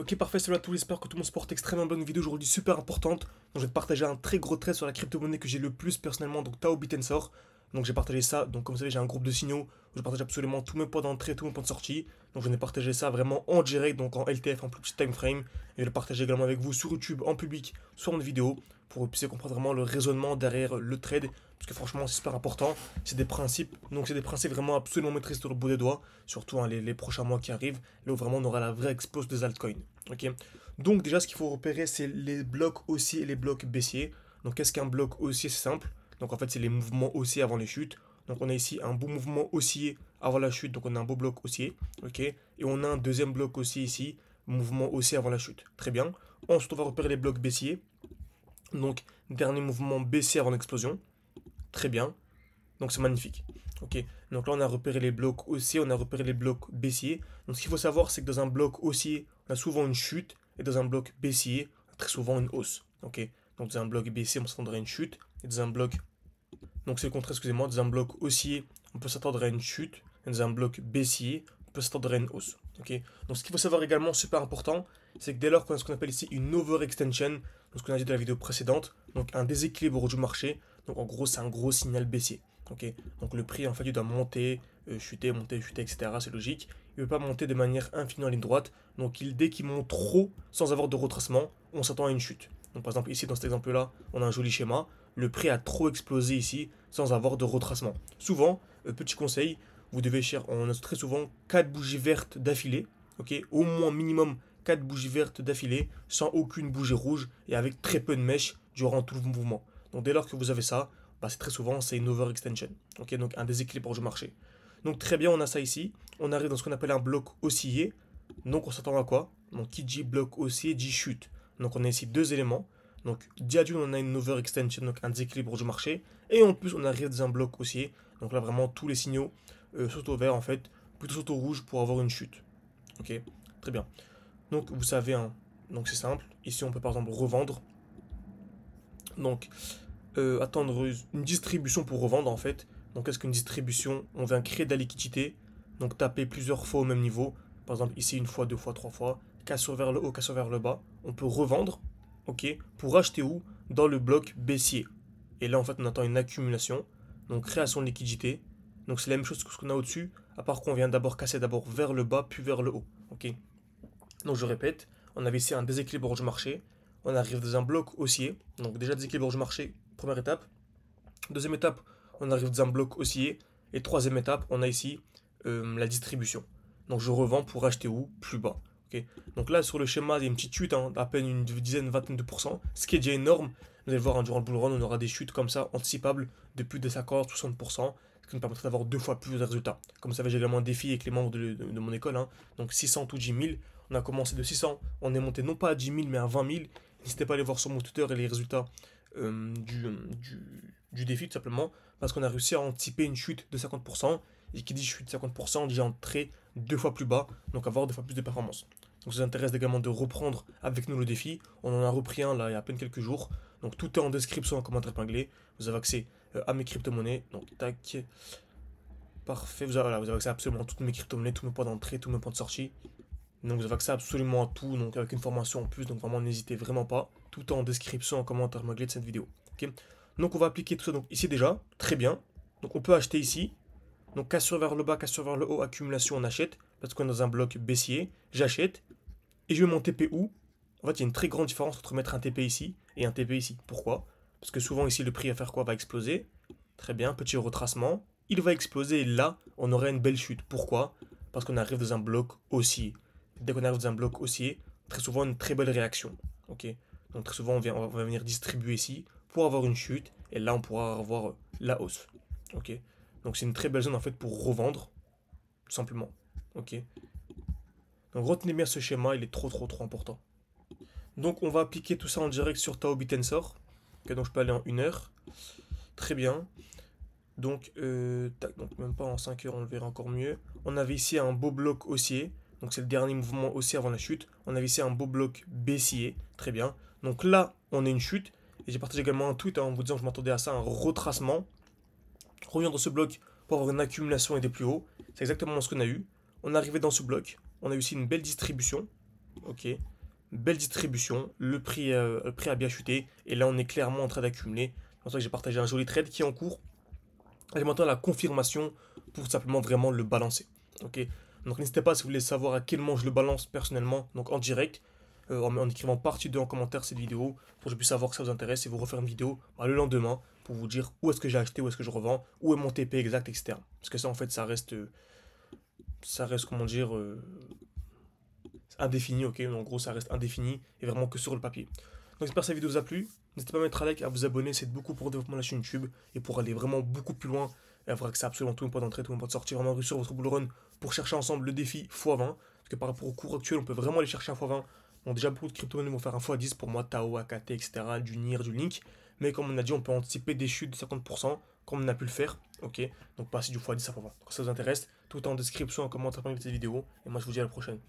Ok, parfait, salut à tous, j'espère que tout le monde se porte extrêmement bien. Une vidéo aujourd'hui super importante. Donc, je vais te partager un très gros trade sur la crypto-monnaie que j'ai le plus personnellement, donc Tao Bitensor. Donc, j'ai partagé ça. Donc, comme vous savez, j'ai un groupe de signaux où je partage absolument tous mes points d'entrée, tous mes points de sortie. Donc, je vais partager ça vraiment en direct, donc en LTF, en plus petit time frame. Et je vais le partager également avec vous sur YouTube, en public, sur une vidéo, pour que vous puissiez comprendre vraiment le raisonnement derrière le trade. Parce que franchement, c'est super important. C'est des principes. Donc, c'est des principes vraiment absolument maîtrisés sur le bout des doigts. Surtout les prochains mois qui arrivent. Là où vraiment on aura la vraie explosion des altcoins. Ok. Donc déjà ce qu'il faut repérer c'est les blocs haussiers et les blocs baissiers. Donc qu'est-ce qu'un bloc haussier? C'est simple. Donc en fait c'est les mouvements haussiers avant les chutes. Donc on a ici un beau mouvement haussier avant la chute, donc on a un beau bloc haussier. Ok. Et on a un deuxième bloc haussier ici, mouvement haussier avant la chute. Très bien. Ensuite on va repérer les blocs baissiers. Donc dernier mouvement baissier avant l'explosion. Très bien. Donc c'est magnifique. Ok. Donc là on a repéré les blocs haussiers, on a repéré les blocs baissiers. Donc ce qu'il faut savoir c'est que dans un bloc haussier, on a souvent une chute, et dans un bloc baissier, on a très souvent une hausse. Ok. Donc dans un bloc baissier, on s'attendrait à une chute, et dans un bloc, donc c'est le contraire, excusez-moi, dans un bloc haussier, on peut s'attendre à une chute, et dans un bloc baissier, on peut s'attendre à une hausse. Ok. Donc ce qu'il faut savoir également, super important, c'est que dès lors qu'on a ce qu'on appelle ici une overextension, donc ce qu'on a dit dans la vidéo précédente, donc un déséquilibre du marché, donc en gros c'est un gros signal baissier. Ok. Donc le prix en fait il doit monter, monter, chuter, etc. C'est logique. Il ne peut pas monter de manière infinie en ligne droite. Donc dès qu'il monte trop sans avoir de retracement, on s'attend à une chute. Donc par exemple ici dans cet exemple là, on a un joli schéma. Le prix a trop explosé ici sans avoir de retracement. Souvent, petit conseil, vous devez on a très souvent 4 bougies vertes d'affilée. Ok, au moins minimum 4 bougies vertes d'affilée sans aucune bougie rouge et avec très peu de mèches durant tout le mouvement. Donc dès lors que vous avez ça, bah, c'est très souvent c'est une overextension. Ok, donc un déséquilibre du marché. Donc très bien, on a ça ici. On arrive dans ce qu'on appelle un bloc oscillé. Donc on s'attend à quoi? Donc qui dit bloc haussier dit chute. Donc on a ici deux éléments. Donc dia d'une, on a une overextension, donc un déséquilibre du marché. Et en plus on arrive dans un bloc haussier. Donc là vraiment tous les signaux sautent au vert en fait, plutôt sautent au rouge pour avoir une chute. Ok, très bien. Donc vous savez, hein, donc c'est simple. Ici on peut par exemple revendre. Donc attendre une distribution pour revendre en fait. Donc qu'est-ce qu'une distribution? On vient créer de la liquidité, donc taper plusieurs fois au même niveau. Par exemple ici une fois, deux fois, trois fois, cassure vers le haut, cassure vers le bas. On peut revendre, ok, pour acheter où? Dans le bloc baissier. Et là en fait on attend une accumulation, donc création de liquidité. Donc c'est la même chose que ce qu'on a au-dessus, à part qu'on vient d'abord casser d'abord vers le bas, puis vers le haut. Ok. Donc je répète, on avait ici un déséquilibre du marché, on arrive dans un bloc haussier, donc déjà déséquilibre du marché, première étape. Deuxième étape, on arrive dans un bloc haussier. Et troisième étape, on a ici la distribution. Donc je revends pour acheter où? Plus bas. Ok. Donc là, sur le schéma, il y a une petite chute, hein, à peine une dizaine, vingtaine de pourcents, ce qui est déjà énorme. Vous allez voir, hein, durant le bull run, on aura des chutes comme ça, anticipables, de plus de 50-60%, ce qui nous permettra d'avoir deux fois plus de résultats. Comme vous savez, j'ai également un défi avec les membres de mon école, hein, donc 600 ou 10 000. On a commencé de 600, on est monté non pas à 10 000, mais à 20 000. N'hésitez pas à aller voir sur mon Twitter et les résultats du défi, tout simplement, parce qu'on a réussi à anticiper une chute de 50%, et qui dit chute de 50%, dit entrer deux fois plus bas, donc avoir deux fois plus de performance. Donc ça vous intéresse également de reprendre avec nous le défi. On en a repris un là il y a à peine quelques jours. Donc tout est en description, en commentaire épinglé. Vous avez accès à mes crypto-monnaies. Donc tac. Parfait. Voilà, vous avez accès à absolument toutes mes crypto-monnaies, tous mes points d'entrée, tous mes points de sortie. Donc vous avez accès absolument à tout, donc avec une formation en plus. Donc vraiment n'hésitez vraiment pas. Tout est en description, en commentaire épinglé de cette vidéo. Ok. Donc on va appliquer tout ça donc ici déjà. Très bien. Donc on peut acheter ici. Donc cassure vers le bas, cassure vers le haut, accumulation, on achète. Parce qu'on est dans un bloc baissier. J'achète. Et je mets mon TP où? En fait, il y a une très grande différence entre mettre un TP ici et un TP ici. Pourquoi? Parce que souvent ici, le prix va faire quoi? Va exploser. Très bien, petit retracement. Il va exploser et là, on aurait une belle chute. Pourquoi? Parce qu'on arrive dans un bloc haussier. Dès qu'on arrive dans un bloc haussier, très souvent une très belle réaction. Ok. Donc très souvent, on va venir distribuer ici pour avoir une chute. Et là, on pourra avoir la hausse. Ok. Donc c'est une très belle zone en fait pour revendre, tout simplement. Ok. Donc retenez bien ce schéma, il est trop important. Donc on va appliquer tout ça en direct sur Tao Bitensor. Ok, donc je peux aller en 1 heure. Très bien. Donc, tac, donc même pas en 5 heures, on le verra encore mieux. On avait ici un beau bloc haussier. Donc c'est le dernier mouvement haussier avant la chute. On avait ici un beau bloc baissier. Très bien. Donc là, on a une chute. Et j'ai partagé également un tweet, hein, en vous disant que je m'attendais à ça, un retracement. Revient dans ce bloc pour avoir une accumulation et des plus hauts. C'est exactement ce qu'on a eu. On est arrivé dans ce bloc. On a eu ici une belle distribution. Ok. belle distribution, le prix a bien chuté, et là on est clairement en train d'accumuler. C'est pour ça que j'ai partagé un joli trade qui est en cours. Et maintenant la confirmation pour simplement vraiment le balancer. Ok. Donc n'hésitez pas si vous voulez savoir à quel moment je le balance personnellement, donc en direct, en écrivant partie 2 en commentaire cette vidéo, pour que je puisse savoir que ça vous intéresse et vous refaire une vidéo le lendemain pour vous dire où est-ce que j'ai acheté, où est-ce que je revends, où est mon TP exact, etc. Parce que ça en fait ça reste comment dire, indéfini, ok. En gros ça reste indéfini et vraiment que sur le papier. Donc j'espère que cette vidéo vous a plu. N'hésitez pas à mettre un like, à vous abonner, c'est beaucoup pour le développement de la chaîne YouTube et pour aller vraiment beaucoup plus loin et avoir accès à absolument tous mes points d'entrée, tous mes points de sortie, vraiment réussir votre bull run pour chercher ensemble le défi x20. Parce que par rapport au cours actuel, on peut vraiment aller chercher un x20. Bon, déjà beaucoup de crypto-monnaies vont faire un x10 pour moi, Tao, AKT, etc., du NIR, du Link. Mais comme on a dit, on peut anticiper des chutes de 50%, comme on a pu le faire. Ok, donc passer du x10 à x20. Donc ça vous intéresse, tout est en description, en commentaire de cette vidéo. Et moi je vous dis à la prochaine.